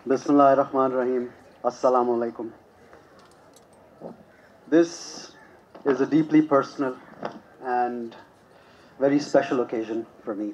Bismillahirrahmanirrahim. Assalamu alaikum. This is a deeply personal and very special occasion for me.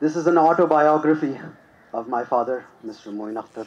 This is an autobiography of my father, Mr. Moin Akhtar.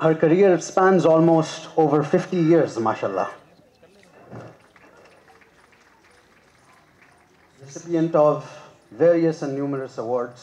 Her career spans almost over 50 years, mashallah. Recipient of various and numerous awards.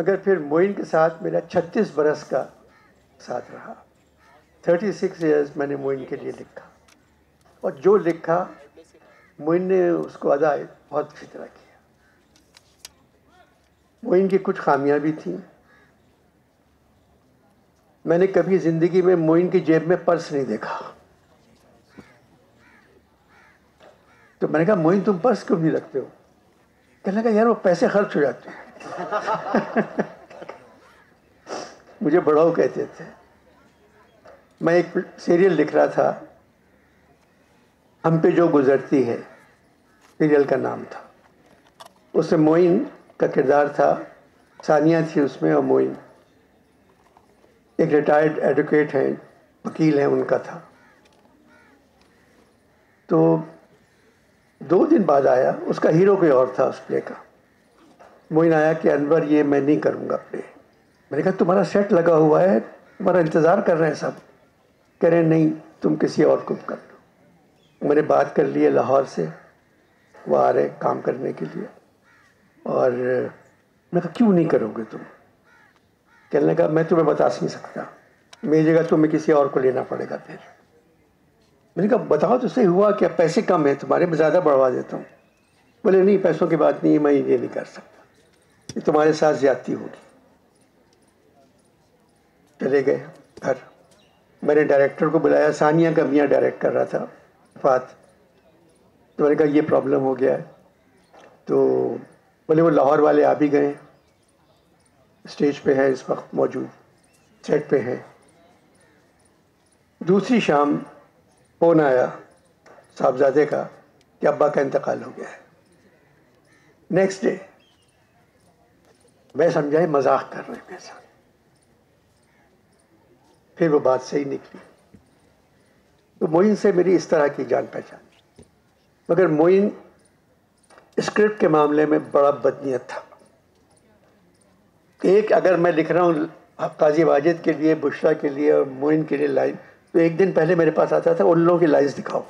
مگر پھر معین کے ساتھ میرا 36 برس کا ساتھ رہا. 36 years میں نے معین کے لیے لکھا, اور جو لکھا معین نے اس کو ادا بہت اچھی طرح کیا. معین کی کچھ خامیاں بھی تھیں. میں نے کبھی زندگی میں معین کی جیب میں پرس نہیں دیکھا. تو میں نے کہا معین تم پرس کیوں نہیں رکھتے ہو؟ کہنے لگا یار وہ پیسے خرچ ہو جاتے ہیں. مجھے بڑاؤ کہتے تھے. میں ایک سیریل لکھ رہا تھا, ہم پہ جو گزرتی ہے, سیریل کا نام تھا. اس میں معین کا کردار تھا, ثانیہ تھی اس میں, اور معین ایک ریٹائرڈ ایڈوکیٹ ہیں, وکیل ہیں, ان کا تھا. تو 2 دن بعد آیا, اس کا ہیرو کوئی اور تھا اس پلے کا. معین آیا کہ انور یہ میں نہیں کروں گا پلے. میں نے کہا تمہارا سیٹ لگا ہوا ہے, تمہارا انتظار کر رہے ہیں سب. کہہ رہے نہیں تم کسی اور کو کر لو. میں نے بات کر لی ہے لاہور سے, وہ آ رہے کام کرنے کے لیے. اور میں کہا کیوں نہیں کرو گے تم؟ کہنے لگا میں تمہیں بتا نہیں سکتا, میری جگہ تمہیں کسی اور کو لینا پڑے گا. پھر میں نے کہا بتاؤ تو صحیح, ہوا کیا؟ پیسے کم ہیں تمہارے, میں زیادہ بڑھوا دیتا ہوں. بولے نہیں پیسوں کی بات نہیں ہے, میں یہ نہیں کر سکتا, یہ تمہارے ساتھ زیادتی ہوگی. چلے گئے گھر. میں نے ڈائریکٹر کو بلایا, ثانیہ کا میاں ڈائریکٹ کر رہا تھا, فات. تو میں نے کہا یہ پرابلم ہو گیا ہے. تو بولے وہ لاہور والے آ بھی گئے, اسٹیج پہ ہیں اس وقت موجود, سیٹ پہ ہیں. دوسری شام فون آیا صاحبزادے کا کہ ابا کا انتقال ہو گیا ہے. نیکسٹ ڈے میں سمجھا مذاق کر رہے ہیں میرے ساتھ. پھر وہ بات صحیح نکلی. تو معین سے میری اس طرح کی جان پہچان. مگر معین اسکرپٹ کے معاملے میں بڑا بدنیت تھا. ایک اگر میں لکھ رہا ہوں قاضی واجد کے لیے, بشرا کے لیے اور معین کے لیے لائن, تو ایک دن پہلے میرے پاس آتا تھا ان لوگوں کی لائنز دکھاؤ.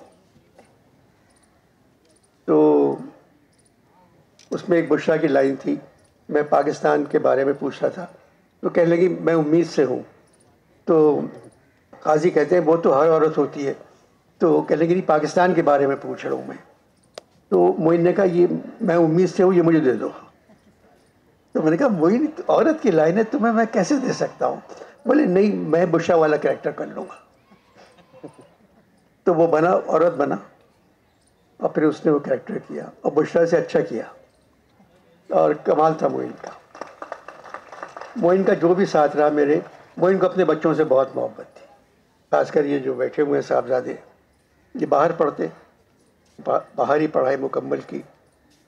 تو اس میں ایک بشرا کی لائن تھی, میں پاکستان کے بارے میں پوچھ رہا تھا. تو کہنے لگی میں امید سے ہوں. تو قاضی کہتے ہیں وہ تو ہر عورت ہوتی ہے. تو کہنے لگی پاکستان کے بارے میں پوچھ رہا ہوں میں. تو معین نے کہا یہ میں امید سے ہوں, یہ مجھے دے دو. تو میں نے کہا معین عورت کی لائن ہے, تمہیں میں کیسے دے سکتا ہوں؟ بولے نہیں میں بشرا والا کریکٹر کر لوں گا. تو وہ بنا, عورت بنا, اور پھر اس نے وہ کریکٹر کیا, اور بشرا سے اچھا کیا, اور کمال تھا معین کا. معین کا جو بھی ساتھ رہا میرے, معین کو اپنے بچوں سے بہت محبت تھی. خاص کر یہ جو بیٹھے ہوئے ہیں صاحبزادے, یہ باہر پڑھتے, باہر ہی پڑھائی مکمل کی.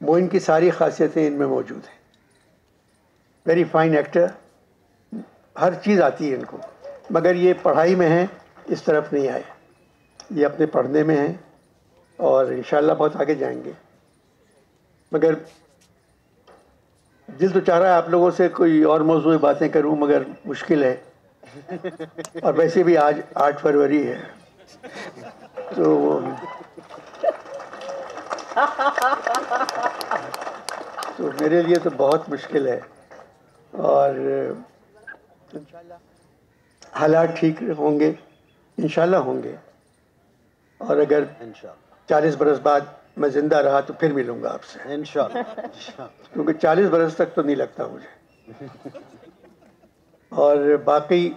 معین کی ساری خاصیتیں ان میں موجود ہیں. ویری فائن ایکٹر, ہر چیز آتی ہے ان کو, مگر یہ پڑھائی میں ہیں اس طرف نہیں آئے. یہ اپنے پڑھنے میں ہیں اور انشاءاللہ بہت آگے جائیں گے. مگر دل تو چاہ رہا ہے آپ لوگوں سے کوئی اور موضوع باتیں کروں, مگر مشکل ہے. اور ویسے بھی آج 8 فروری ہے, تو میرے لیے تو بہت مشکل ہے. اور حالات ٹھیک ہوں گے, انشاءاللہ ہوں گے. اور اگر 40 برس بعد میں زندہ رہا تو پھر ملوں گا آپ سے انشاءاللہ, کیونکہ 40 برس تک تو نہیں لگتا مجھے. اور باقی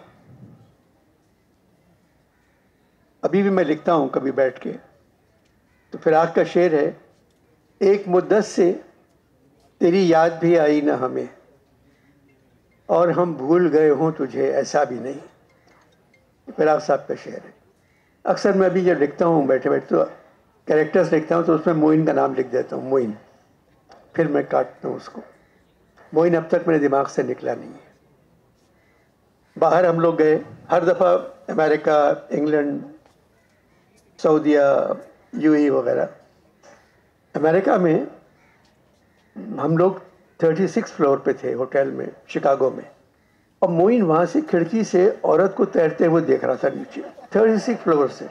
ابھی بھی میں لکھتا ہوں کبھی بیٹھ کے. تو فراق کا شعر ہے, ایک مدت سے تیری یاد بھی آئی نہ ہمیں, اور ہم بھول گئے ہوں تجھے ایسا بھی نہیں. فراق صاحب کا شعر ہے. اکثر میں ابھی جب لکھتا ہوں بیٹھے بیٹھے تو کریکٹرز لکھتا ہوں تو اس میں معین کا نام لکھ دیتا ہوں, معین. پھر میں کاٹتا ہوں اس کو. معین اب تک میرے دماغ سے نکلا نہیں ہے. باہر ہم لوگ گئے, ہر دفعہ امریکہ, انگلینڈ, سعودیہ, یو اے وغیرہ. امریکہ میں ہم لوگ 36 فلور پہ تھے ہوٹل میں شکاگو میں, اور معین وہاں سے کھڑکی سے عورت کو تیرتے ہوئے دیکھ رہا تھا نیچے 36 فلور سے,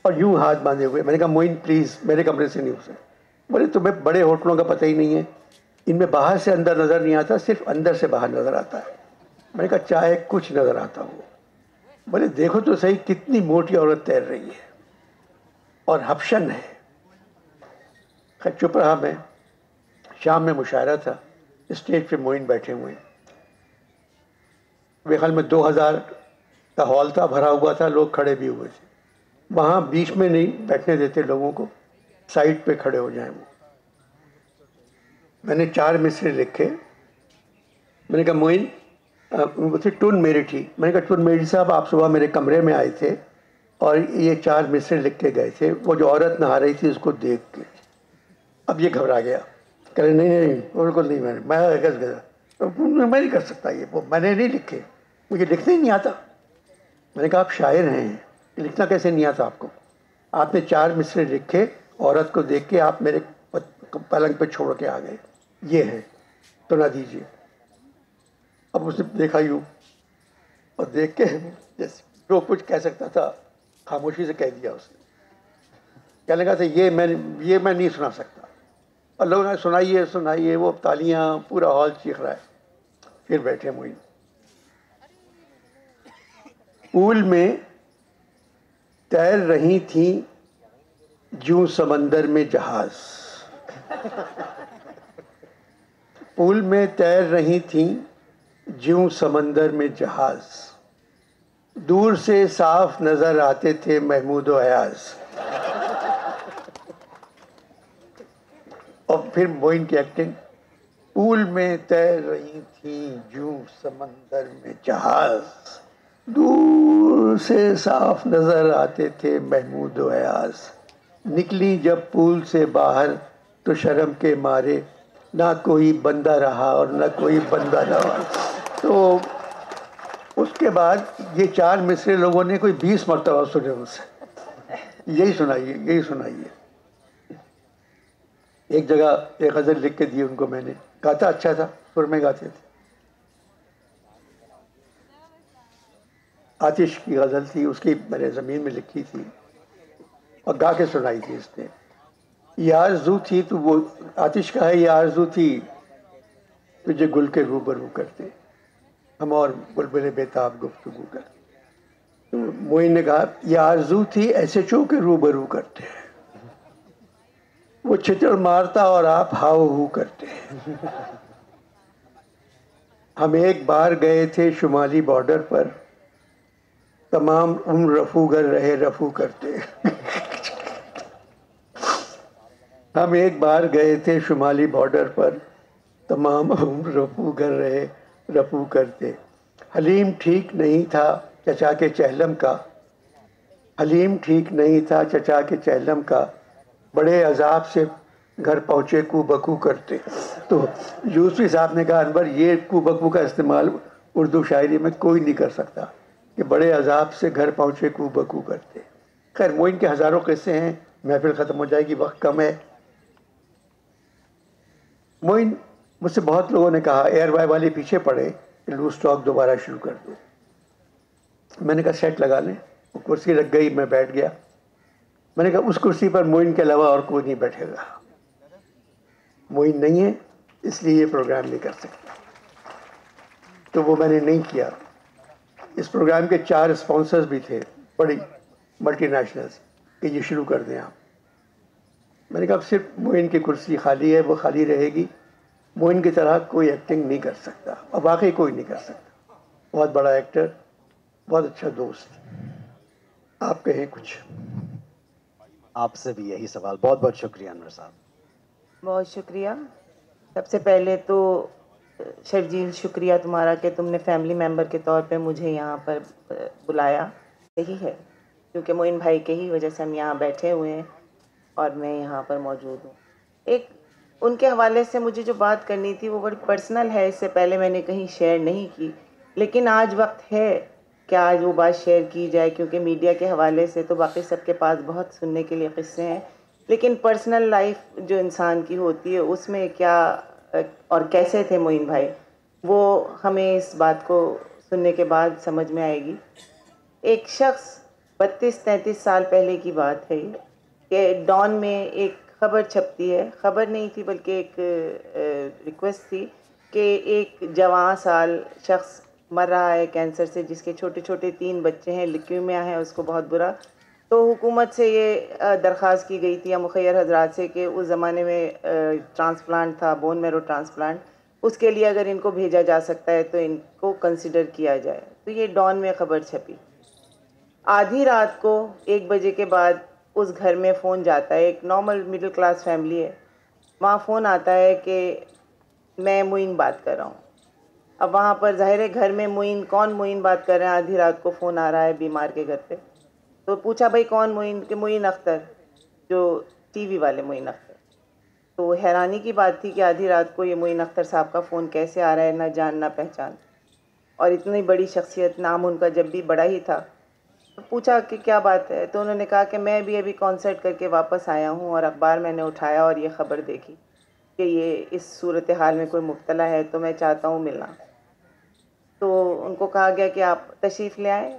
اور یوں ہاتھ باندھے ہوئے. میں نے کہا معین پلیز میرے کمرے سے نہیں ہو سکتا. بولے تمہیں بڑے ہوٹلوں کا پتہ ہی نہیں ہے, ان میں باہر سے اندر نظر نہیں آتا, صرف اندر سے باہر نظر آتا ہے. میں نے کہا چاہے کچھ نظر آتا ہو, بولے دیکھو تو صحیح کتنی موٹی عورت تیر رہی ہے اور ہپشن ہے. خیر چپ رہا میں. شام میں مشاعرہ تھا, اسٹیج پہ معین بیٹھے ہوئے ہیں. میرے خیال میں 2000 کا ہال تھا, بھرا ہوا تھا, لوگ کھڑے بھی ہوئے تھے. وہاں بیچ میں نہیں بیٹھنے دیتے لوگوں کو, سائڈ پہ کھڑے ہو جائیں وہ. میں نے 4 مصرے لکھے. میں نے کہا معین, ٹون میری تھی. میں نے کہا ٹون میری صاحب آپ صبح میرے کمرے میں آئے تھے اور یہ 4 مصرے لکھ کے گئے تھے, وہ جو عورت نہا رہی تھی اس کو دیکھ کے. اب یہ گھبرا گیا, کہہ رہے نہیں بالکل نہیں, میں نہیں کر سکتا یہ, وہ میں نے نہیں لکھے, مجھے لکھنا ہی نہیں آتا. میں نے کہا آپ شاعر ہیں, لکھنا کیسے نہیں آتا آپ کو؟ آپ نے 4 مصرے لکھے, عورت کو دیکھ کے آپ میرے پلنگ پہ چھوڑ کے آ گئے, یہ ہے تو نہ دیجیے. اب اس نے دیکھا یوں اور دیکھ کے جیسے جو کچھ کہہ سکتا تھا خاموشی سے کہہ دیا اس نے. کہنے لگا تھا یہ میں نہیں سنا سکتا. اور لوگوں نے سنائیے, وہ تالیاں, پورا ہال چیخ رہا ہے. پھر بیٹھے معین. پول میں تیر رہی تھیں جوں سمندر میں جہاز. پول میں تیر رہی تھیں جوں سمندر میں جہاز, دور سے صاف نظر آتے تھے محمود و ایاز. اور پھر معین کی ایکٹنگ. پول میں تیر رہی تھیں جوں سمندر میں جہاز, دور سے صاف نظر آتے تھے محمود و ایاز. نکلی جب پول سے باہر تو شرم کے مارے نہ کوئی بندہ رہا اور نہ کوئی بندہ نواز. تو اس کے بعد یہ 4 مصرے لوگوں نے کوئی 20 مرتبہ سنے ان سے, یہی سنائیے. ایک جگہ ایک غزل لکھ کے دی ان کو, میں نے کہا تھا اچھا تھا, سر میں گاتے تھے. آتش کی غزل تھی, اس کی میں نے زمین میں لکھی تھی اور گا کے سنائی تھی اس نے. یہ آرزو تھی تو وہ آتش کا ہے, یہ آرزو تھی تجھے گل کے روبرو کرتے, ہم اور بلبلے بیتاب گفتگو کرتے. تو معین نے کہا یہ آرزو تھی ایسے چو کے روبرو کرتے, وہ چھچڑ مارتا اور آپ ہاؤ ہو کرتے. ہم ایک بار گئے تھے شمالی بارڈر پر, تمام عمر رفو گر رہے رفو کرتے. ہم ایک بار گئے تھے شمالی بارڈر پر, تمام عمر رفو گر رہے رفو کرتے. حلیم ٹھیک نہیں تھا چچا کے چہلم کا, حلیم ٹھیک نہیں تھا چچا کے چہلم کا, بڑے عذاب سے گھر پہنچے کو بکو کرتے. تو یوسفی صاحب نے کہا انور یہ کو بکو کا استعمال اردو شاعری میں کوئی نہیں کر سکتا, کہ بڑے عذاب سے گھر پہنچے کو بکو کرتے. خیر معین کے ہزاروں قصے ہیں, محفل ختم ہو جائے گی, وقت کم ہے. معین مجھ سے بہت لوگوں نے کہا ایئر وائی والے پیچھے پڑے کہ لوز ٹاک دوبارہ شروع کر دو. میں نے کہا سیٹ لگا لیں. وہ کرسی لگ گئی, میں بیٹھ گیا. میں نے کہا اس کرسی پر معین کے علاوہ اور کوئی نہیں بیٹھے گا, معین نہیں ہے اس لیے یہ پروگرام نہیں کر سکتا. تو وہ میں نے نہیں کیا. اس پروگرام کے 4 اسپانسرز بھی تھے, بڑی ملٹی نیشنلز, کہ یہ شروع کر دیں آپ. میں نے کہا اب صرف معین کی کرسی خالی ہے, وہ خالی رہے گی. معین کی طرح کوئی ایکٹنگ نہیں کر سکتا, اور واقعی کوئی نہیں کر سکتا. بہت بڑا ایکٹر, بہت اچھا دوست. آپ کہیں کچھ. آپ سے بھی یہی سوال. بہت بہت شکریہ انور صاحب. بہت شکریہ. سب سے پہلے تو شرجیل شکریہ تمہارا کہ تم نے فیملی ممبر کے طور پہ مجھے یہاں پر بلایا. یہی ہے کیونکہ معین بھائی کے ہی وجہ سے ہم یہاں بیٹھے ہوئے ہیں اور میں یہاں پر موجود ہوں. ایک ان کے حوالے سے مجھے جو بات کرنی تھی وہ بڑی پرسنل ہے, اس سے پہلے میں نے کہیں شیئر نہیں کی, لیکن آج وقت ہے کہ آج وہ بات شیئر کی جائے, کیونکہ میڈیا کے حوالے سے تو باقی سب کے پاس بہت سننے کے لیے قصے ہیں, لیکن پرسنل لائف جو انسان کی ہوتی ہے اس میں کیا اور کیسے تھے معین بھائی, وہ ہمیں اس بات کو سننے کے بعد سمجھ میں آئے گی. ایک شخص 32-33 سال پہلے کی بات ہے یہ, کہ ڈان میں ایک خبر چھپتی ہے، خبر نہیں تھی بلکہ ایک ریکویسٹ تھی کہ ایک جوان سال شخص مر رہا ہے کینسر سے، جس کے چھوٹے چھوٹے 3 بچے ہیں، لیکیمیا ہے اس کو بہت برا. تو حکومت سے یہ درخواست کی گئی تھی یا مخیر حضرات سے کہ اس زمانے میں ٹرانسپلانٹ تھا، بون میرو ٹرانسپلانٹ، اس کے لیے اگر ان کو بھیجا جا سکتا ہے تو ان کو کنسیڈر کیا جائے. تو یہ ڈان میں خبر چھپی. آدھی رات کو 1 بجے کے بعد اس گھر میں فون جاتا ہے، ایک نارمل مڈل کلاس فیملی ہے، وہاں فون آتا ہے کہ میں معین بات کر رہا ہوں. اب وہاں پر ظاہر ہے گھر میں معین، کون معین بات کر رہے ہیں، آدھی رات کو فون آ رہا ہے بیمار کے گھر پہ. تو پوچھا بھائی کون معین؟ کہ معین اختر، جو ٹی وی والے معین اختر. تو حیرانی کی بات تھی کہ آدھی رات کو یہ معین اختر صاحب کا فون کیسے آ رہا ہے، نہ جان نہ پہچان، اور اتنی بڑی شخصیت، نام ان کا جب بھی بڑا ہی تھا. پوچھا کہ کیا بات ہے، تو انہوں نے کہا کہ میں بھی ابھی کانسرٹ کر کے واپس آیا ہوں اور اخبار میں نے اٹھایا اور یہ خبر دیکھی کہ یہ اس صورتحال میں کوئی مبتلا ہے، تو میں چاہتا ہوں ملنا. تو ان کو کہا گیا کہ آپ تشریف لے آئیں.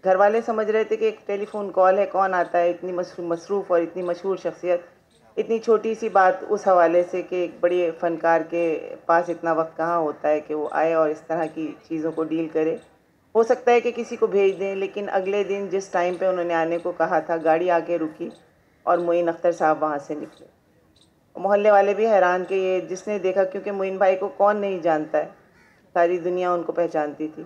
گھر والے سمجھ رہے تھے کہ ایک ٹیلی فون کال ہے، کون آتا ہے، اتنی مصروف اور اتنی مشہور شخصیت، اتنی چھوٹی سی بات اس حوالے سے کہ ایک بڑے فنکار کے پاس اتنا وقت کہاں ہوتا ہے کہ وہ آئے اور اس طرح کی چیزوں کو ڈیل کرے. ہو سکتا ہے کہ کسی کو بھیج دیں، لیکن اگلے دن جس ٹائم پہ انہوں نے آنے کو کہا تھا، گاڑی آ کے رکی اور معین اختر صاحب وہاں سے نکلے. محلے والے بھی حیران کہ یہ جس نے دیکھا، کیونکہ معین بھائی کو کون نہیں جانتا ہے، ساری دنیا ان کو پہچانتی تھی.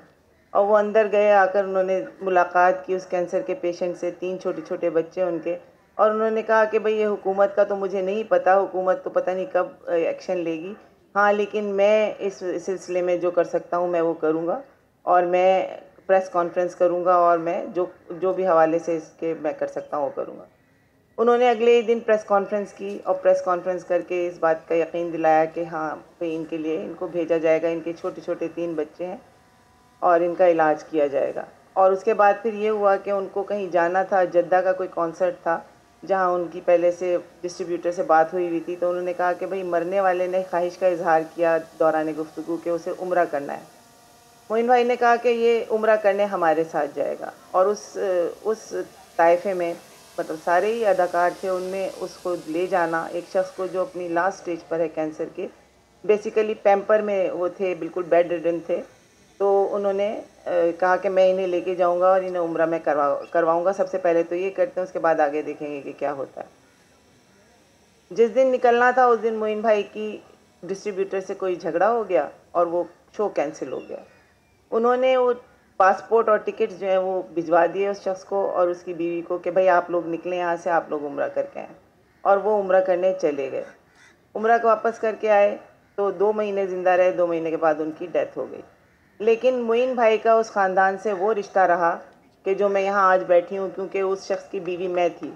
اور وہ اندر گئے، آ کر انہوں نے ملاقات کی اس کینسر کے پیشنٹ سے، 3 چھوٹے چھوٹے بچے ان کے، اور انہوں نے کہا کہ بھئی یہ حکومت کا تو مجھے نہیں پتہ، حکومت تو پتہ نہیں کب ایکشن لے گی، ہاں لیکن میں اس سلسلے میں جو کر سکتا ہوں میں وہ کروں گا، اور میں پریس کانفرنس کروں گا، اور میں جو بھی حوالے سے اس کے میں کر سکتا ہوں وہ کروں گا. انہوں نے اگلے دن پریس کانفرنس کی اور پریس کانفرنس کر کے اس بات کا یقین دلایا کہ ہاں بھئی ان کے لیے ان کو بھیجا جائے گا، ان کے چھوٹے چھوٹے 3 بچے ہیں اور ان کا علاج کیا جائے گا. اور اس کے بعد پھر یہ ہوا کہ ان کو کہیں جانا تھا، جدہ کا کوئی کانسرٹ تھا جہاں ان کی پہلے سے ڈسٹریبیوٹر سے بات ہوئی تھی. تو انہوں نے کہا کہ بھئی مرنے والے نے خواہش کا اظہار کیا دوران گفتگو کہ اسے عمرہ کرنا ہے. معین بھائی نے کہا کہ یہ عمرہ کرنے ہمارے ساتھ جائے گا، اور اس طائفے میں مطلب سارے ہی اداکار تھے، ان میں اس کو لے جانا، ایک شخص کو جو اپنی لاسٹ سٹیج پر ہے کینسر کے، بیسیکلی پیمپر میں وہ تھے، بالکل بیڈ ریڈن تھے. تو انہوں نے کہا کہ میں انہیں لے کے جاؤں گا اور انہیں عمرہ میں کرواؤں گا. سب سے پہلے تو یہ کرتے ہیں، اس کے بعد آگے دیکھیں گے کہ کیا ہوتا ہے. جس دن نکلنا تھا اس دن معین بھائی کی ڈسٹریبیوٹر سے کوئی جھگڑا ہو گیا اور وہ شو کینسل ہو گیا. انہوں نے وہ پاسپورٹ اور ٹکٹس جو ہیں وہ بھجوا دیے اس شخص کو اور اس کی بیوی کو کہ بھئی آپ لوگ نکلیں یہاں سے، آپ لوگ عمرہ کر کے آئیں. اور وہ عمرہ کرنے چلے گئے. عمرہ کو واپس کر کے آئے تو 2 مہینے زندہ رہے. 2 مہینے کے بعد ان کی ڈیتھ ہو گئی. لیکن معین بھائی کا اس خاندان سے وہ رشتہ رہا کہ جو میں یہاں آج بیٹھی ہوں، کیونکہ اس شخص کی بیوی میں تھی.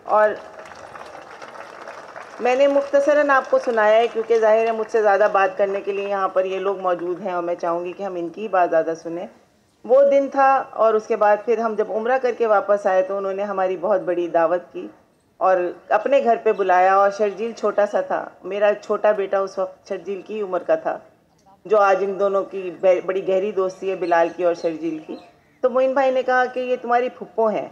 اور میں نے مختصراً آپ کو سنایا ہے کیونکہ ظاہر ہے مجھ سے زیادہ بات کرنے کے لیے یہاں پر یہ لوگ موجود ہیں، اور میں چاہوں گی کہ ہم ان کی ہی بات زیادہ سنیں. وہ دن تھا، اور اس کے بعد پھر ہم جب عمرہ کر کے واپس آئے تو انہوں نے ہماری بہت بڑی دعوت کی اور اپنے گھر پہ بلایا. اور شرجیل چھوٹا سا تھا، میرا چھوٹا بیٹا اس وقت شرجیل کی عمر کا تھا، جو آج ان دونوں کی بڑی گہری دوستی ہے، بلال کی اور شرجیل کی. تو معین بھائی نے کہا کہ یہ تمہاری پھپھو ہیں،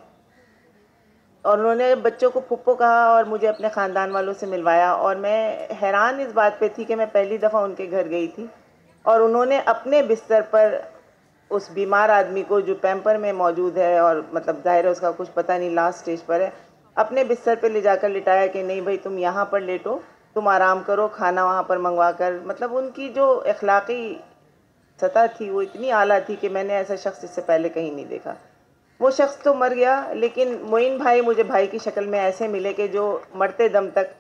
اور انہوں نے بچوں کو پھپھو کہا اور مجھے اپنے خاندان والوں سے ملوایا. اور میں حیران اس بات پہ تھی کہ میں پہلی دفعہ ان کے گھر گئی تھی اور انہوں نے اپنے بستر پر اس بیمار آدمی کو جو پیمپر میں موجود ہے، اور مطلب ظاہر ہے اس کا کچھ پتہ نہیں لاسٹ سٹیج پر ہے، اپنے بستر پہ لے جا کر لٹایا کہ نہیں بھائی تم یہاں پر لیٹو، تم آرام کرو، کھانا وہاں پر منگوا کر. مطلب ان کی جو اخلاقی سطح تھی وہ اتنی اعلیٰ تھی کہ میں نے ایسا شخص اس سے پہلے کہیں نہیں دیکھا. وہ شخص تو مر گیا، لیکن معین بھائی مجھے بھائی کی شکل میں ایسے ملے کہ جو مرتے دم تک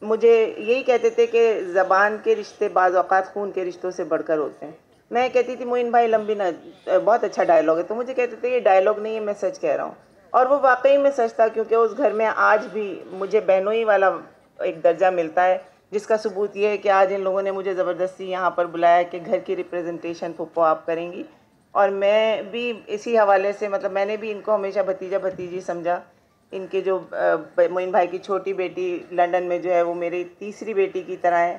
مجھے یہی کہتے تھے کہ زبان کے رشتے بعض اوقات خون کے رشتوں سے بڑھ کر ہوتے ہیں. میں کہتی تھی معین بھائی لمبی نہ، بہت اچھا ڈائلاگ ہے، تو مجھے کہتے تھے یہ ڈائلاگ نہیں ہے، میں سچ کہہ رہا ہوں. اور وہ واقعی میں سچ تھا، کیونکہ اس گھر میں آج بھی مجھے بہنوئی والا ایک درجہ ملتا ہے، جس کا ثبوت یہ ہے کہ آج ان لوگوں نے مجھے زبردستی یہاں پر بلایا کہ گھر کی ریپریزنٹیشن پھپھو آپ کریں گی. اور میں بھی اسی حوالے سے مطلب میں نے بھی ان کو ہمیشہ بھتیجا بھتیجی سمجھا. ان کے جو معین بھائی کی چھوٹی بیٹی لنڈن میں جو ہے وہ میری تیسری بیٹی کی طرح ہے،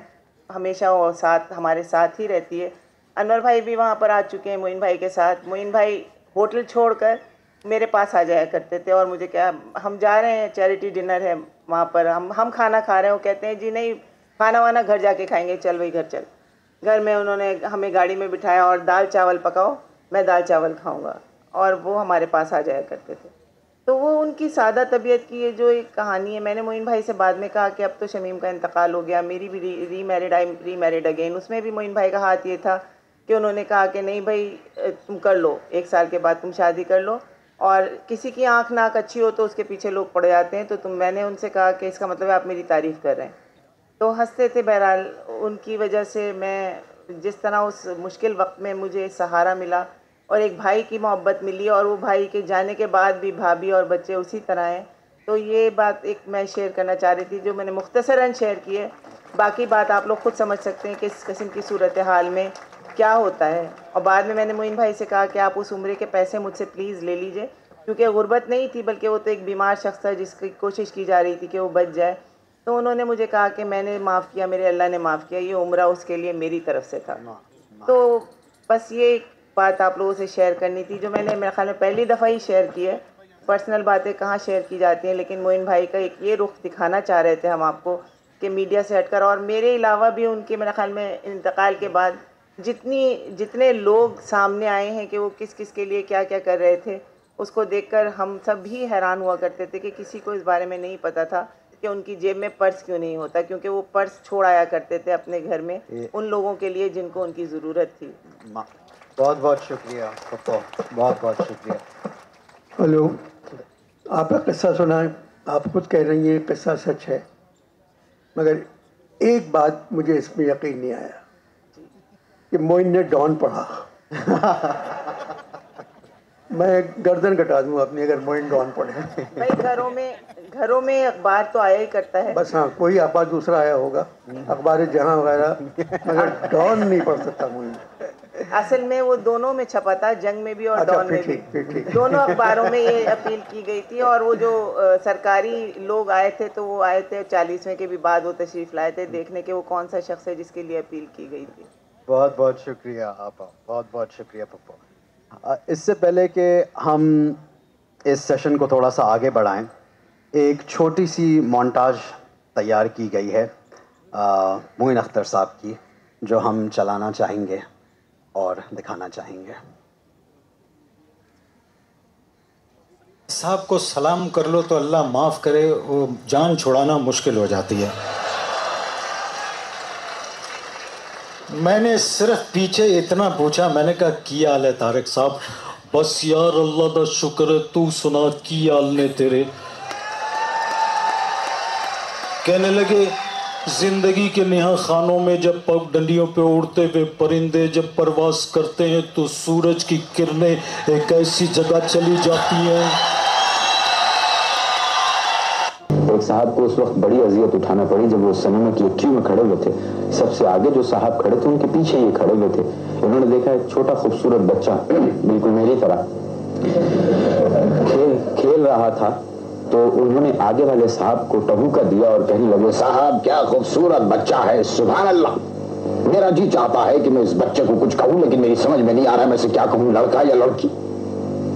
ہمیشہ وہ ہمارے ساتھ ہی رہتی ہے. انور بھائی بھی وہاں پر آ چکے ہیں معین بھائی کے ساتھ. معین بھائی ہوٹل چھوڑ کر میرے پاس آ جایا کرتے تھے اور مجھے کیا، ہم جا رہے ہیں چیریٹی ڈنر ہے وہاں پر ہم کھانا کھا رہے ہیں, وہ کہتے ہیں جی نہیں کھانا وانا گھر جا کے کھائیں گے, چل بھائی گھر چل. گھر میں انہوں نے ہمیں گاڑی میں بٹھایا اور دال چاول پکاؤ, میں دال چاول کھاؤں گا, اور وہ ہمارے پاس آ جایا کرتے تھے. تو وہ ان کی سادہ طبیعت کی یہ جو ایک کہانی ہے. میں نے معین بھائی سے بعد میں کہا کہ اب تو شمیم کا انتقال ہو گیا, میری بھی ری میرڈ اگین. اس میں بھی معین بھائی کا ہاتھ یہ تھا کہ انہوں نے کہا کہ نہیں بھائی تم کر لو, 1 سال کے بعد تم شادی کر لو, اور کسی کی آنکھ ناک اچھی ہو تو اس کے پیچھے لوگ پڑ جاتے ہیں, تو میں نے ان سے کہا کہ اس کا مطلب ہے آپ میری تعریف کر رہے ہیں. تو ہنستے تھے. بہرحال ان کی وجہ سے میں جس طرح اس مشکل وقت میں مجھے سہارا ملا اور ایک بھائی کی محبت ملی, اور وہ بھائی کے جانے کے بعد بھی بھابھی اور بچے اسی طرح ہیں. تو یہ بات ایک میں شیئر کرنا چاہ رہی تھی جو میں نے مختصراً شیئر کی ہے. باقی بات آپ لوگ خود سمجھ سکتے ہیں کہ اس قسم کی صورتحال میں کیا ہوتا ہے. اور بعد میں نے معین بھائی سے کہا کہ آپ اس عمرے کے پیسے مجھ سے پلیز لے لیجئے, کیونکہ غربت نہیں تھی بلکہ وہ تو ایک بیمار شخص تھا جس کی کوشش کی جا رہی تھی کہ وہ بچ جائے. تو انہوں نے مجھے کہا کہ میں نے معاف کیا, میرے اللہ نے معاف کیا, یہ عمرہ اس کے لیے میری طرف سے تھا. تو بس یہ بات آپ لوگوں سے شیئر کرنی تھی جو میں نے میرے خیال میں پہلی دفعہ ہی شیئر کی ہے. پرسنل باتیں کہاں شیئر کی جاتی ہیں, لیکن معین بھائی کا ایک یہ رخ دکھانا چاہ رہے تھے ہم آپ کو کہ میڈیا سے ہٹ کر, اور میرے علاوہ بھی ان کے میرے خیال میں انتقال کے بعد جتنے لوگ سامنے آئے ہیں کہ وہ کس کس کے لیے کیا کیا کر رہے تھے, اس کو دیکھ کر ہم سب بھی حیران ہوا کرتے تھے کہ کسی کو اس بارے میں نہیں پتا تھا کہ ان کی جیب میں پرس کیوں نہیں ہوتا, کیونکہ وہ پرس چھوڑ آیا کرتے تھے اپنے گھر میں ان لوگوں کے لیے جن کو ان کی ضرورت تھی. بہت بہت شکریہ پپو, بہت بہت شکریہ. ہلو, آپ کا قصہ سنا ہے, آپ خود کہہ رہی ہیں قصہ سچ ہے, مگر ایک بات مجھے اس میں یقین نہیں آیا کہ معین نے ڈان پڑھا. میں گردن کٹا دوں اپنی اگر معین ڈان پڑھے. بھائی گھروں میں اخبار تو آیا ہی کرتا ہے, بس ہاں کوئی اخبار دوسرا آیا ہوگا, اخبار جہاں وغیرہ, مگر ڈان نہیں پڑھ سکتا معین. اصل میں وہ دونوں میں چھپا تھا, جنگ میں بھی اور اچھا, ڈان پھر میں بھی, ٹھیک. دونوں اخباروں میں یہ اپیل کی گئی تھی. اور وہ جو سرکاری لوگ آئے تھے تو وہ آئے تھے 40ویں کے بھی بعد وہ تشریف لائے تھے دیکھنے کہ وہ کون سا شخص ہے جس کے لیے اپیل کی گئی تھی. بہت بہت شکریہ آپا, بہت بہت شکریہ پپو. اس سے پہلے کہ ہم اس سیشن کو تھوڑا سا آگے بڑھائیں, ایک چھوٹی سی مونٹاج تیار کی گئی ہے معین اختر صاحب کی, جو ہم چلانا چاہیں گے اور دکھانا چاہیں گے. صاحب کو سلام کر لو تو اللہ معاف کرے, وہ جان چھڑانا مشکل ہو جاتی ہے. میں نے صرف پیچھے اتنا پوچھا, میں نے کہا کی حال ہے طارق صاحب؟ بس یار اللہ دا شکر ہے, تو سنا کی حال نے تیرے؟ کہنے لگے زندگی کے نہا خانوں میں جب پگ ڈنڈیوں پہ اڑتے ہوئے پرندے جب پرواز کرتے ہیں تو سورج کی کرنیں ایک ایسی جگہ چلی جاتی ہیں. ایک صاحب کو اس وقت بڑی اذیت اٹھانا پڑی جب وہ سنیما کی کیو میں کھڑے ہوئے تھے. سب سے آگے جو صاحب کھڑے تھے ان کے پیچھے یہ کھڑے ہوئے تھے. انہوں نے دیکھا ایک چھوٹا خوبصورت بچہ بالکل میری طرح کھیل رہا تھا, تو انہوں نے آگے والے صاحب کو ٹہوکا دیا اور کہنے لگے صاحب کیا خوبصورت بچہ ہے, سبحان اللہ. میرا جی چاہتا ہے کہ میں اس بچے کو کچھ کہوں لیکن میری سمجھ میں نہیں آ رہا میں سے کیا کہوں, لڑکا یا لڑکی.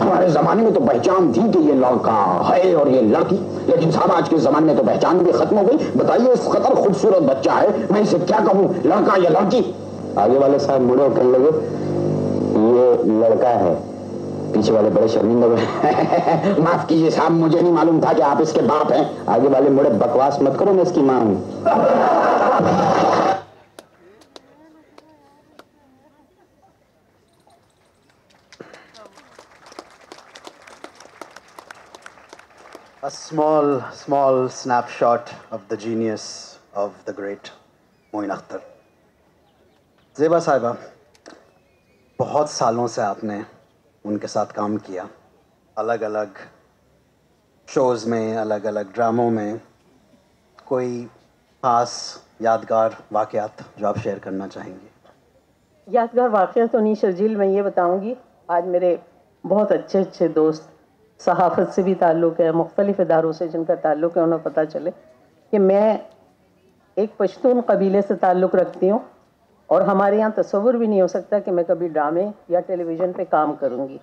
ہمارے زمانے میں تو پہچان تھی کہ یہ لڑکا ہے اور یہ لڑکی, لیکن صاحب آج کے زمانے میں تو پہچان بھی ختم ہو گئی. بتائیے اس قدر خوبصورت بچہ ہے, میں اسے کیا کہوں, لڑکا یا لڑکی؟ آگے والے صاحب مڑے اور کہنے لگے یہ لڑکا ہے. پیچھے والے بڑے شرمندہ ہوئے, معاف کیجیے صاحب مجھے نہیں معلوم تھا کہ آپ اس کے باپ ہیں. آگے والے مڑے, بکواس مت کرو, میں اس کی ماں ہوں. A small snapshot of the genius of the great معین اختر. زیبا صاحبہ, بہت سالوں سے آپ نے ان کے ساتھ کام کیا, الگ الگ شوز میں, الگ الگ ڈراموں میں. کوئی خاص یادگار واقعات جو آپ شیئر کرنا چاہیں گے؟ یادگار واقعہ تو نہیں شرجیل, میں یہ بتاؤں گی, آج میرے بہت اچھے دوست صحافت سے بھی تعلق ہے, مختلف اداروں سے جن کا تعلق ہے, انہیں پتہ چلے کہ میں ایک پشتون قبیلے سے تعلق رکھتی ہوں, اور ہمارے یہاں تصور بھی نہیں ہو سکتا کہ میں کبھی ڈرامے یا ٹیلی ویژن پہ کام کروں گی.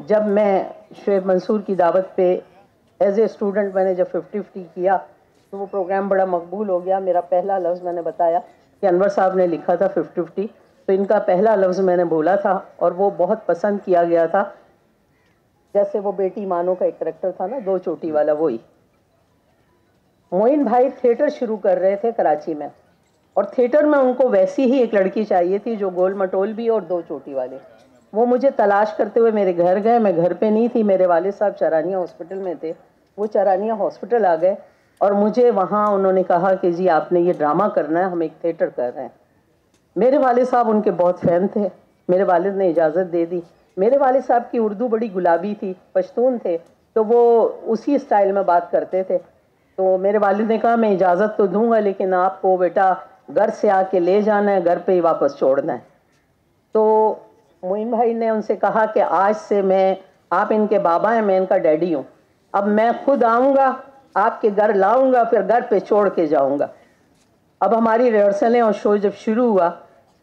جب میں شعیب منصور کی دعوت پہ ایز اے اسٹوڈنٹ میں نے جب 50-50 کیا تو وہ پروگرام بڑا مقبول ہو گیا. میرا پہلا لفظ میں نے بتایا کہ انور صاحب نے لکھا تھا 50-50, تو ان کا پہلا لفظ میں نے بولا تھا اور وہ بہت پسند کیا گیا تھا. جیسے وہ بیٹی مانو کا ایک کریکٹر تھا نا, 2 چوٹی والا, وہی. معین بھائی تھیٹر شروع کر رہے تھے کراچی میں, اور تھیٹر میں ان کو ویسی ہی ایک لڑکی چاہیے تھی جو گول مٹول بھی اور 2 چوٹی والے. وہ مجھے تلاش کرتے ہوئے میرے گھر گئے. میں گھر پہ نہیں تھی, میرے والد صاحب چرانیہ ہاسپٹل میں تھے. وہ چرانیہ ہاسپٹل آ گئے اور مجھے وہاں انہوں نے کہا کہ جی آپ نے یہ ڈرامہ کرنا ہے, ہم ایک تھیٹر کر رہے ہیں. میرے والد صاحب ان کے بہت فین تھے. میرے والد نے اجازت دے دی. میرے والد صاحب کی اردو بڑی گلابی تھی, پشتون تھے, تو وہ اسی سٹائل میں بات کرتے تھے. تو میرے والد نے کہا میں اجازت تو دوں گا لیکن آپ کو بیٹا گھر سے آ کے لے جانا ہے, گھر پہ ہی واپس چھوڑنا ہے. تو معین بھائی نے ان سے کہا کہ آج سے آپ ان کے بابا ہیں, میں ان کا ڈیڈی ہوں. اب میں خود آؤں گا, آپ کے گھر لاؤں گا, پھر گھر پہ چھوڑ کے جاؤں گا. اب ہماری ریہرسلیں اور شو جب شروع ہوا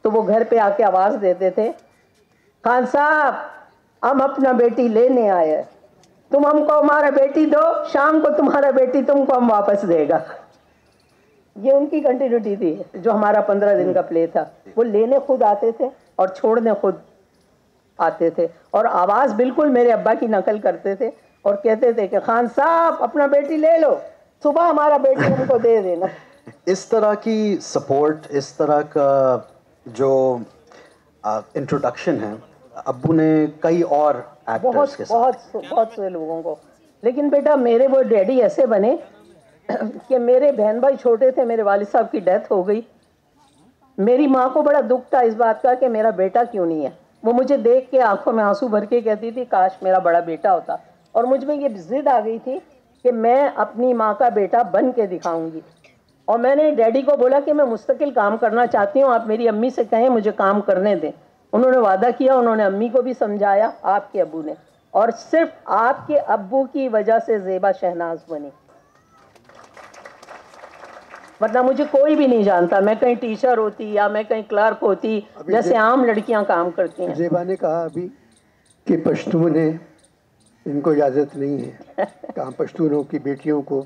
تو وہ گھر پہ آ کے آواز دیتے تھے, خان صاحب ہم اپنا بیٹی لینے آئے, تم ہم کو ہمارا بیٹی دو, شام کو تمہارا بیٹی تم کو ہم واپس دے گا. یہ ان کی کنٹینیوٹی تھی. جو ہمارا 15 دن کا پلے تھا وہ لینے خود آتے تھے اور چھوڑنے خود آتے تھے, اور آواز بالکل میرے ابا کی نقل کرتے تھے اور کہتے تھے کہ خان صاحب اپنا بیٹی لے لو, صبح ہمارا بیٹی ہم کو دے دینا. اس طرح کی سپورٹ, اس طرح کا جو انٹروڈکشن ہے ابو نے کئی اور ایکٹرز کے ساتھ. بہت سے لوگوں کو. لیکن بیٹا میرے وہ ڈیڈی ایسے بنے کہ میرے بہن بھائی چھوٹے تھے, میرے والد صاحب کی ڈیتھ ہو گئی. میری ماں کو بڑا دکھ تھا اس بات کا کہ میرا بیٹا کیوں نہیں ہے. وہ مجھے دیکھ کے آنکھوں میں آنسو بھر کے کہتی تھی کاش میرا بڑا بیٹا ہوتا. اور مجھ میں یہ ضد آ گئی تھی کہ میں اپنی ماں کا بیٹا بن کے دکھاؤں گی. اور میں نے ڈیڈی کو بولا کہ میں مستقل کام کرنا چاہتی ہوں, آپ میری امی سے کہیں مجھے کام کرنے دیں. انہوں نے وعدہ کیا, انہوں نے امی کو بھی سمجھایا, آپ کے ابو نے, اور صرف آپ کے ابو کی وجہ سے زیبا شہناز بنی, ورنہ مجھے کوئی بھی نہیں جانتا. میں کہیں ٹیچر ہوتی یا میں کہیں کلرک ہوتی جیسے عام لڑکیاں کام کرتی ہیں. زیبا نے کہا ابھی کہ پشتون ہیں, ان کو اجازت نہیں ہے. کہاں پشتونوں کی بیٹیوں کو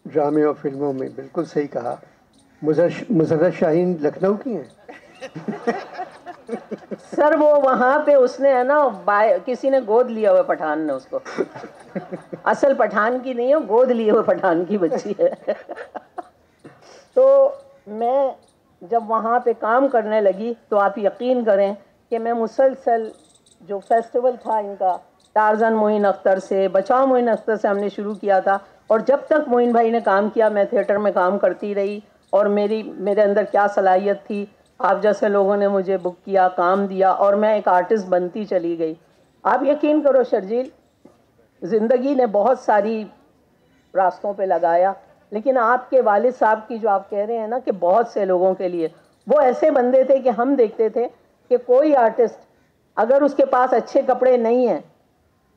ڈرامے اور فلموں میں. بالکل صحیح کہا. مسرت شاہین لکھنؤ کی ہیں. سر وہ وہاں پہ اس نے ہے نا کسی نے گود لیا ہوا پٹھان نے اس کو. اصل پٹھان کی نہیں ہے, گود لیے ہوئے پٹھان کی بچی ہے. تو میں جب وہاں پہ کام کرنے لگی تو آپ یقین کریں کہ میں مسلسل جو فیسٹیول تھا ان کا, ٹارزن معین اختر سے, بچاؤ معین اختر سے ہم نے شروع کیا تھا, اور جب تک معین بھائی نے کام کیا میں تھیٹر میں کام کرتی رہی. اور میرے اندر کیا صلاحیت تھی, آپ جیسے لوگوں نے مجھے بک کیا, کام دیا, اور میں ایک آرٹسٹ بنتی چلی گئی. آپ یقین کرو شرجیل, زندگی نے بہت ساری راستوں پہ لگایا, لیکن آپ کے والد صاحب کی جو آپ کہہ رہے ہیں نا کہ بہت سے لوگوں کے لیے وہ ایسے بندے تھے کہ ہم دیکھتے تھے کہ کوئی آرٹسٹ اگر اس کے پاس اچھے کپڑے نہیں ہیں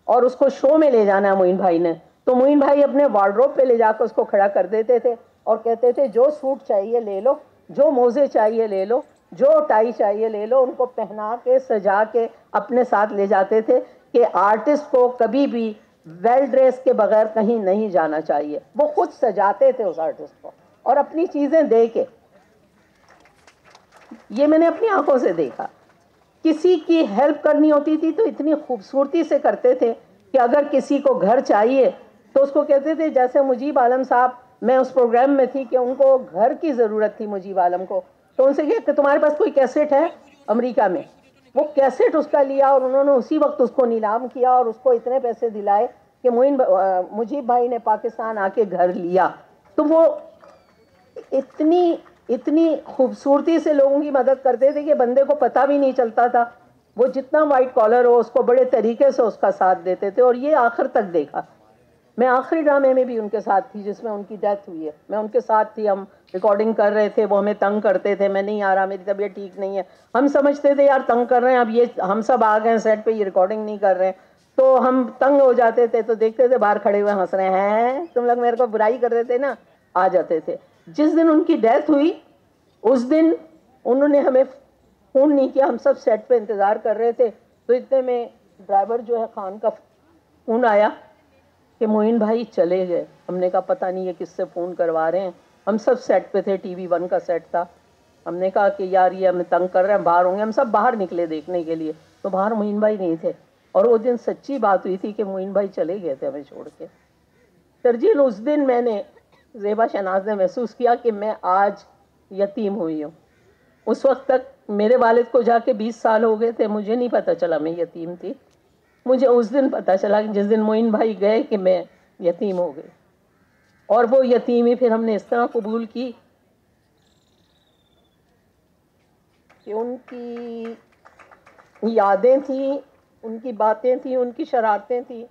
اور اس کو شو میں لے جانا ہے معین بھائی نے, تو معین بھائی اپنے وارڈروب پہ لے جا کے اس کو کھڑا کر دیتے تھے اور کہتے تھے جو سوٹ چاہیے لے لو, جو موزے چاہیے لے لو, جو ٹائی چاہیے لے لو. ان کو پہنا کے سجا کے اپنے ساتھ لے جاتے تھے کہ آرٹسٹ کو کبھی بھی ویل ڈریس کے بغیر کہیں نہیں جانا چاہیے. وہ خود سجاتے تھے اس آرٹسٹ کو اور اپنی چیزیں دے کے. یہ میں نے اپنی آنکھوں سے دیکھا. کسی کی ہیلپ کرنی ہوتی تھی تو اتنی خوبصورتی سے کرتے تھے کہ اگر کسی کو گھر چاہیے تو اس کو کہتے تھے, جیسے مجیب عالم صاحب, میں اس پروگرام میں تھی کہ ان کو گھر کی ضرورت تھی مجیب عالم کو, تو ان سے کہا کہ تمہارے پاس کوئی کیسٹ ہے امریکہ میں. وہ کیسٹ اس کا لیا اور انہوں نے اسی وقت اس کو نیلام کیا اور اس کو اتنے پیسے دلائے کہ مجیب بھائی نے پاکستان آ کے گھر لیا. تو وہ اتنی خوبصورتی سے لوگوں کی مدد کرتے تھے کہ بندے کو پتہ بھی نہیں چلتا تھا. وہ جتنا وائٹ کالر ہو اس کو بڑے طریقے سے اس کا ساتھ دیتے تھے, اور یہ آخر تک دیکھا. میں آخری ڈرامے میں بھی ان کے ساتھ تھی جس میں ان کی ڈیتھ ہوئی ہے, میں ان کے ساتھ تھی. ہم ریکارڈنگ کر رہے تھے, وہ ہمیں تنگ کرتے تھے, میں نہیں آ رہا, میری طبیعت ٹھیک نہیں ہے. ہم سمجھتے تھے یار تنگ کر رہے ہیں, اب یہ ہم سب آ گئے سیٹ پہ, یہ ریکارڈنگ نہیں کر رہے ہیں. تو ہم تنگ ہو جاتے تھے تو دیکھتے تھے باہر کھڑے ہوئے ہنس رہے ہیں, تم لوگ میرے کو برائی کر رہے تھے نا. آ جاتے تھے. جس دن ان کی ڈیتھ ہوئی اس دن انہوں نے ہمیں فون نہیں کیا, ہم سب سیٹ پہ انتظار کر رہے تھے. تو اتنے میں ڈرائیور جو ہے خان کا فون آیا کہ معین بھائی چلے گئے. ہم نے کہا پتہ نہیں یہ کس سے فون کروا رہے ہیں. ہم سب سیٹ پہ تھے, TV1 کا سیٹ تھا. ہم نے کہا کہ یار یہ ہمیں تنگ کر رہے ہیں, باہر ہوں گے. ہم سب باہر نکلے دیکھنے کے لیے, تو باہر معین بھائی نہیں تھے. اور وہ دن سچی بات ہوئی تھی کہ معین بھائی چلے گئے تھے ہمیں چھوڑ کے. شرجیل, اس دن میں نے, زیبا شہناز نے محسوس کیا کہ میں آج یتیم ہوئی ہوں. اس وقت تک میرے والد کو جا کے 20 سال ہو گئے تھے, مجھے نہیں پتہ چلا میں یتیم تھی. مجھے اس دن پتہ چلا کہ جس دن معین بھائی گئے کہ میں یتیم ہو گئی. اور وہ یتیمی پھر ہم نے اس طرح قبول کی کہ ان کی یادیں تھیں, ان کی باتیں تھیں, ان کی شرارتیں تھیں.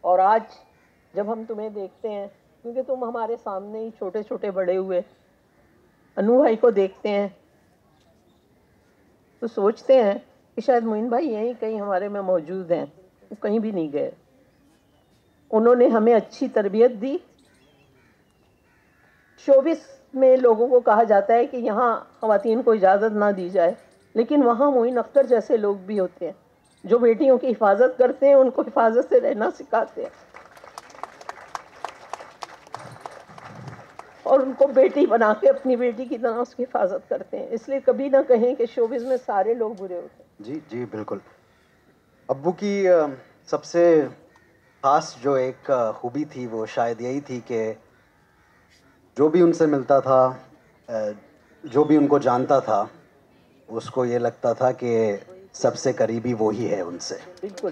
اور آج جب ہم تمہیں دیکھتے ہیں, کیونکہ تم ہمارے سامنے ہی چھوٹے چھوٹے بڑے ہوئے, انو بھائی کو دیکھتے ہیں تو سوچتے ہیں کہ شاید معین بھائی یہیں کہیں ہمارے میں موجود ہیں, وہ کہیں بھی نہیں گئے. انہوں نے ہمیں اچھی تربیت دی. شوبز میں لوگوں کو کہا جاتا ہے کہ یہاں خواتین کو اجازت نہ دی جائے, لیکن وہاں معین اختر جیسے لوگ بھی ہوتے ہیں جو بیٹیوں کی حفاظت کرتے ہیں, ان کو حفاظت سے رہنا سکھاتے ہیں اور ان کو بیٹی بنا کے اپنی بیٹی کی طرح اس کی حفاظت کرتے ہیں. اس لیے کبھی نہ کہیں کہ شوبز میں سارے لوگ برے ہوتے ہیں. جی جی بالکل. ابو کی سب سے خاص جو ایک خوبی تھی وہ شاید یہی تھی کہ جو بھی ان سے ملتا تھا, جو بھی ان کو جانتا تھا, اس کو یہ لگتا تھا کہ سب سے قریبی وہی ہے ان سے. بالکل.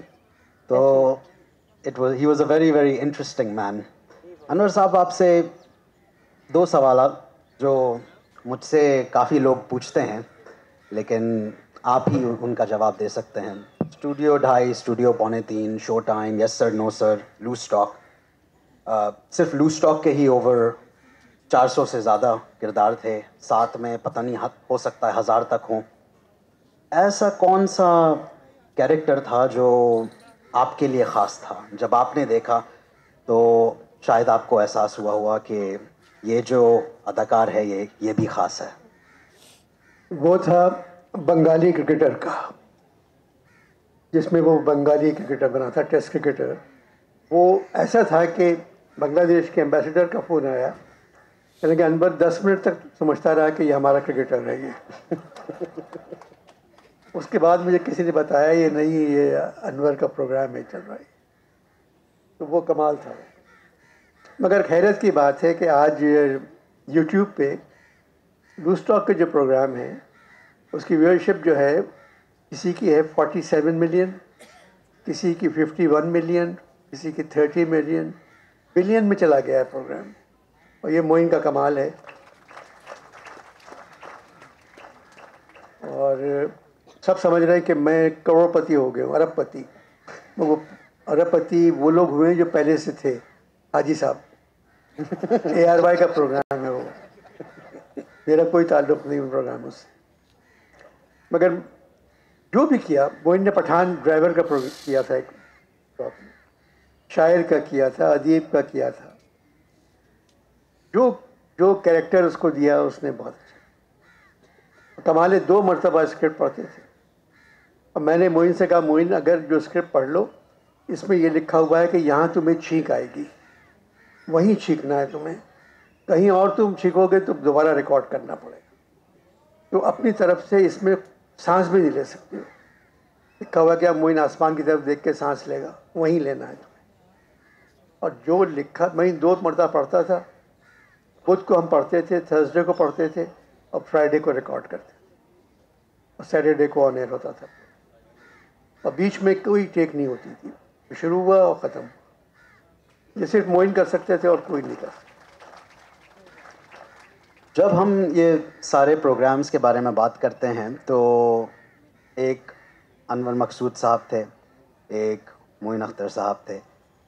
تو he was a very very interesting man. Anwar sahab, آپ سے 2 سوالات جو مجھ سے کافی لوگ پوچھتے ہیں, لیکن آپ ہی ان کا جواب دے سکتے ہیں. اسٹوڈیو 2.5, اسٹوڈیو 2.25, شو ٹائم, یس سر نو سر, لوز اسٹاک, صرف لوز اسٹاک کے ہی اوور 400 سے زیادہ کردار تھے. ساتھ میں پتہ نہیں ہو سکتا ہے 1000 تک ہوں. ایسا کون سا کیریکٹر تھا جو آپ کے لیے خاص تھا؟ جب آپ نے دیکھا تو شاید آپ کو احساس ہوا کہ یہ جو اداکار ہے یہ بھی خاص ہے. وہ تھا بنگالی کرکٹر کا, جس میں وہ بنگالی کرکٹر بنا تھا, ٹیسٹ کرکٹر. وہ ایسا تھا کہ بنگلہ دیش کے ایمبیسڈر کا فون آیا, یعنی کہ انور 10 منٹ تک سمجھتا رہا کہ یہ ہمارا کرکٹر ہے. یہ اس کے بعد مجھے کسی نے بتایا یہ نہیں, یہ انور کا پروگرام ہے چل رہا ہے. تو وہ کمال تھا. مگر حیرت کی بات ہے کہ آج یوٹیوب پہ لوز ٹاک کے جو پروگرام ہے اس کی ویورشپ جو ہے, کسی کی ہے 47 ملین, کسی کی 51 ملین, کسی کی 30 ملین, بلین میں چلا گیا ہے پروگرام. اور یہ معین کا کمال ہے. اور سب سمجھ رہے ہیں کہ میں کروڑ پتی ہو گیا ہوں, ارب پتی. وہ ارب پتی وہ لوگ ہوئے ہیں جو پہلے سے تھے. حاجی صاحب, ARY کا پروگرام ہے وہ, میرا کوئی تعلق نہیں ان پروگراموں سے. مگر جو بھی کیا, معین نے پٹھان ڈرائیور کا کیا تھا, ایک شاعر کا کیا تھا, ادیب کا کیا تھا. جو کریکٹر اس کو دیا اس نے بہت اچھا. کمال 2 مرتبہ اسکرپٹ پڑھتے تھے. اور میں نے معین سے کہا, معین اگر جو اسکرپٹ پڑھ لو, اس میں یہ لکھا ہوا ہے کہ یہاں تمہیں چھینک آئے گی, وہیں چھینکنا ہے تمہیں, کہیں اور تم چھینکو گے تو دوبارہ ریکارڈ کرنا پڑے گا. تو اپنی طرف سے اس میں سانس بھی نہیں لے سکتے ہو. لکھا ہوا کہ معین آسمان کی طرف دیکھ کے سانس لے گا, وہیں لینا ہے تمہیں. اور جو لکھا, میں 2 مرتبہ پڑھتا تھا. بدھ کو ہم پڑھتے تھے, تھرسڈے کو پڑھتے تھے, اور فرائیڈے کو ریکارڈ کرتے تھے, اور سیٹرڈے کو آن ایئر ہوتا تھا. اور بیچ میں کوئی ٹیک نہیں ہوتی تھی, شروع ہوا اور ختم. یہ صرف معین کر سکتے تھے اور کوئی نہیں کر سکتا. جب ہم یہ سارے پروگرامز کے بارے میں بات کرتے ہیں تو ایک انور مقصود صاحب تھے, ایک معین اختر صاحب تھے,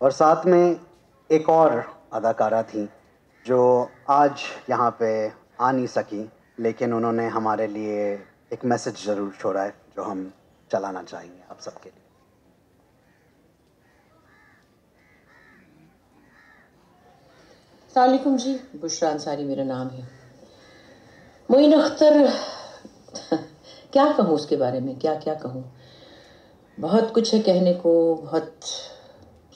اور ساتھ میں ایک اور اداکارہ تھیں جو آج یہاں پہ آ نہیں سکیں, لیکن انہوں نے ہمارے لیے ایک میسج ضرور چھوڑا ہے جو ہم چلانا چاہیں گے آپ سب کے لیے. السلام علیکم جی, بشرا انصاری میرا نام ہے. معین اختر, کیا کہوں اس کے بارے میں, کیا کہوں. بہت کچھ ہے کہنے کو, بہت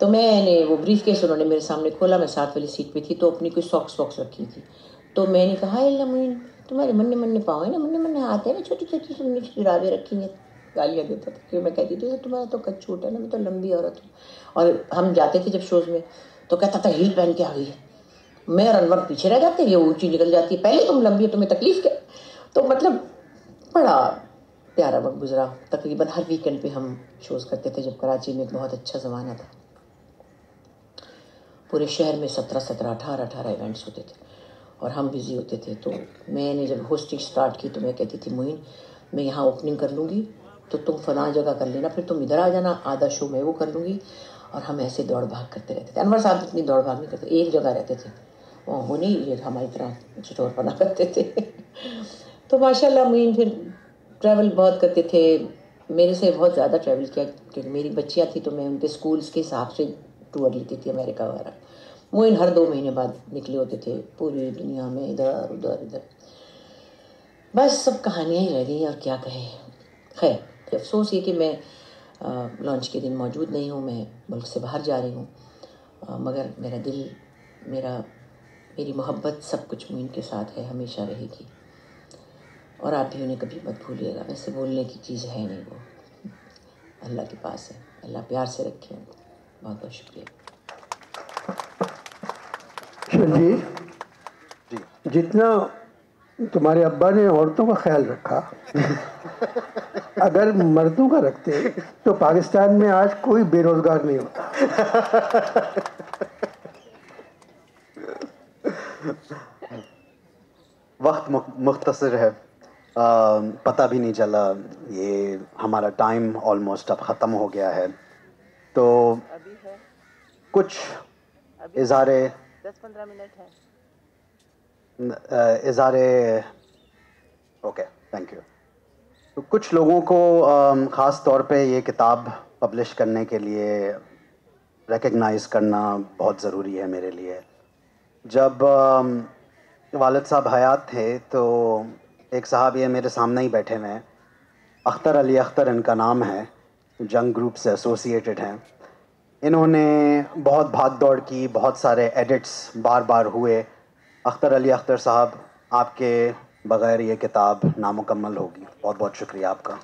تو میں نے وہ بریف کیس انہوں نے میرے سامنے کھولا, میں ساتھ والی سیٹ پہ تھی, تو اپنی کوئی ساکس واکس رکھی تھی, تو میں نے کہا اللہ معین تمہارے مننے پاؤں ہیں نا, مننے ہاتھ ہے نا, چھوٹی چھوٹی تم نے شرابیں رکھی ہیں. گالیاں دیتا تھا کہ میں کہتی تھی تمہارا تو کچھ چھوٹا ہے نا, میں تو لمبی عورت ہوں. اور ہم جاتے تھے جب شوز میں تو کہتا تھا ہیل پہن کے آ گئی ہے, میں اور انور پیچھے رہ جاتے, یہ اونچی نکل جاتی ہے, پہلے تم لمبی ہو تمہیں تکلیف کیا. تو مطلب بڑا پیارا وقت گزرا. تقریباً ہر ویکینڈ پہ ہم شوز کرتے تھے, جب کراچی میں ایک بہت اچھا زمانہ تھا. پورے شہر میں 18 ایونٹس ہوتے تھے اور ہم بزی ہوتے تھے. تو میں نے جب ہوسٹنگ سٹارٹ کی تو میں کہتی تھی معین میں یہاں اوپننگ کر لوں گی تو تم فلاں جگہ کر لینا, پھر تم ادھر آ جانا, آدھا شو میں وہ کر لوں گی. اور ہم ایسے دوڑ بھاگ کرتے رہتے تھے. انور صاحب اتنی دوڑ بھاگ نہیں کرتے, ایک جگہ رہتے تھے, وہ نہیں یہ ہماری طرح چٹور بنا کرتے تھے. تو ماشاء اللہ معین پھر ٹریول بہت کرتے تھے, میرے سے بہت زیادہ ٹریول کیا, کیونکہ میری بچیاں تھیں تو میں ان کے اسکولس کے حساب سے ٹور لیتی تھی امریکہ وغیرہ. معین ہر 2 مہینے بعد نکلے ہوتے تھے پوری دنیا میں, ادھر ادھر ادھر. بس سب کہانیاں ہی رہ گئی اور کیا کہیں. خیر افسوس یہ کہ میں لانچ کے دن موجود نہیں ہوں, میں ملک سے باہر جا رہی ہوں, مگر میرا دل, میری محبت سب کچھ معین کے ساتھ ہے, ہمیشہ رہے گی. اور آپ بھی انہیں کبھی مت بھولیے گا. ویسے بولنے کی چیز ہے نہیں, وہ اللہ کے پاس ہے, اللہ پیار سے رکھے ان کو. بہت بہت شکریہ. شرجیل, جتنا تمہارے ابا نے عورتوں کا خیال رکھا اگر مردوں کا رکھتے تو پاکستان میں آج کوئی بے روزگار نہیں ہوتا. وقت مختصر ہے, پتہ بھی نہیں چلا, یہ ہمارا ٹائم آلموسٹ اب ختم ہو گیا ہے. تو ابھی ہے, کچھ ابھی اظہار 10-15 منٹ ہے. Okay thank you. تو کچھ لوگوں کو خاص طور پہ یہ کتاب پبلش کرنے کے لیے ریکگنائز کرنا بہت ضروری ہے میرے لیے. جب والد صاحب حیات تھے تو ایک صاحب یہ میرے سامنے ہی بیٹھے ہوئے ہیں, اختر علی اختر ان کا نام ہے, جنگ گروپ سے ایسوسیٹڈ ہیں. انہوں نے بہت بھاگ دوڑ کی, بہت سارے ایڈٹس بار بار ہوئے. اختر علی اختر صاحب, آپ کے بغیر یہ کتاب نامکمل ہوگی. بہت بہت شکریہ آپ کا.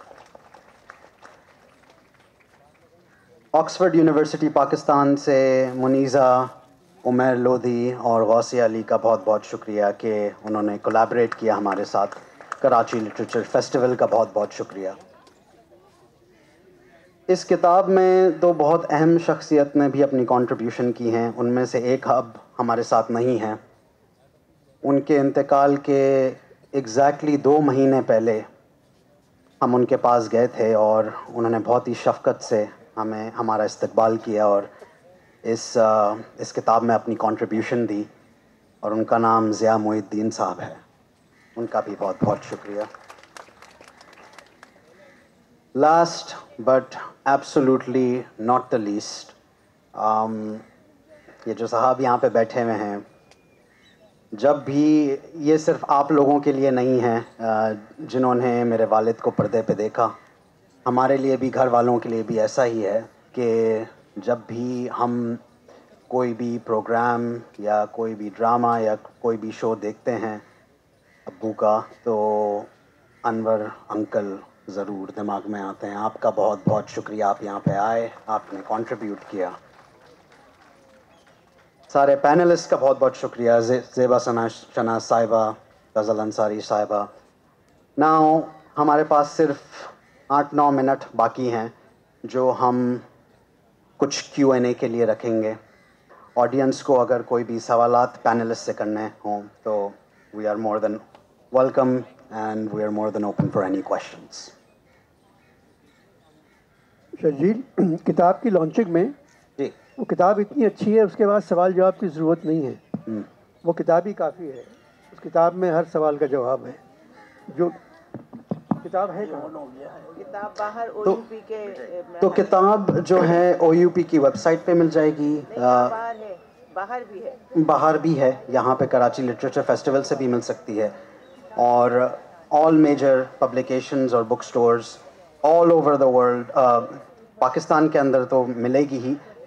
آکسفورڈ یونیورسٹی پاکستان سے منیزہ, عمیر لودھی اور غوثیہ علی کا بہت بہت شکریہ کہ انہوں نے کولیبریٹ کیا ہمارے ساتھ. کراچی لٹریچر فیسٹیول کا بہت بہت شکریہ. اس کتاب میں 2 بہت اہم شخصیت نے بھی اپنی کنٹریبیوشن کی ہیں. ان میں سے ایک اب ہمارے ساتھ نہیں ہیں. ان کے انتقال کے ایگزیکٹلی 2 مہینے پہلے ہم ان کے پاس گئے تھے اور انہوں نے بہت ہی شفقت سے ہمارا استقبال کیا اور اس کتاب میں اپنی کنٹریبیوشن دی. اور ان کا نام ضیاء محی الدین صاحب ہے. ان کا بھی بہت بہت شکریہ. Last but absolutely not the least, یہ جو صاحب یہاں پہ بیٹھے ہوئے ہیں, جب بھی یہ صرف آپ لوگوں کے لیے نہیں ہے جنہوں نے میرے والد کو پردے پہ دیکھا, ہمارے لیے بھی, گھر والوں کے لیے بھی ایسا ہی ہے کہ جب بھی ہم کوئی بھی پروگرام یا کوئی بھی ڈرامہ یا کوئی بھی شو دیکھتے ہیں ابو کا, تو انور انکل ضرور دماغ میں آتے ہیں. آپ کا بہت بہت شکریہ, آپ یہاں پہ آئے, آپ نے کنٹریبیوٹ کیا. سارے پینلسٹ کا بہت بہت شکریہ, زیبا شناز صاحبہ, غزل انصاری صاحبہ. ناؤ ہمارے پاس صرف 8-9 منٹ باقی ہیں جو ہم کچھ Q&A کے لیے رکھیں گے. آڈینس کو اگر کوئی بھی سوالات پینلسٹ سے کرنے ہوں تو we are more than welcome and we are more than open for any questions. Sharjeel, کتاب کی لانچنگ میں جی, وہ کتاب اتنی اچھی ہے اس کے بعد سوال جواب کی ضرورت نہیں ہے. وہ کتاب ہی کافی ہے. اس کتاب میں ہر سوال کا جواب ہے. جو کتاب ہے کتاب باہر OUP کے تو کتاب جو ہے OUP کی ویب سائٹ پہ مل جائے گی. باہر ہے, باہر بھی ہے, باہر بھی ہے, یہاں پہ کراچی لٹریچر فیسٹیول سے بھی مل سکتی ہے. اور آل میجر پبلیکیشنز اور book stores all over the world, Pakistan کے اندر تو ملے گی ہی,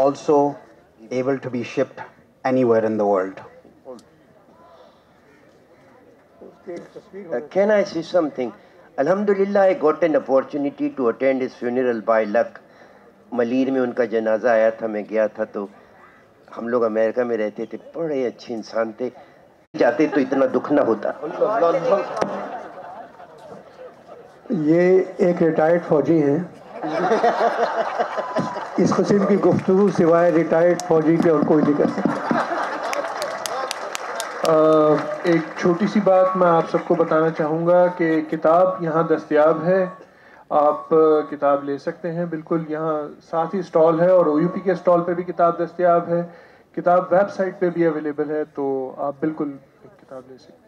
also able to be shipped anywhere in the world. Can I say something? Alhamdulillah, I got an opportunity to attend his funeral by luck. Malir میں ان کا جنازہ آیا تھا, میں گیا تھا. تو ہم لوگ امریکہ میں رہتے تھے, بڑے اچھے انسان تھے, جاتے تو اتنا دکھ نہ ہوتا. یہ ایک ریٹائرڈ فوجی ہیں. اس قسم کی گفتگو سوائے ریٹائرڈ فوجی کے اور کوئی نہیں کر سکتا. ایک چھوٹی سی بات میں آپ سب کو بتانا چاہوں گا کہ کتاب یہاں دستیاب ہے, آپ کتاب لے سکتے ہیں. بالکل یہاں ساتھ ہی اسٹال ہے, اور او یو پی کے اسٹال پہ بھی کتاب دستیاب ہے. کتاب ویب سائٹ پہ بھی اویلیبل ہے, تو آپ بالکل کتاب لے سکتے ہیں.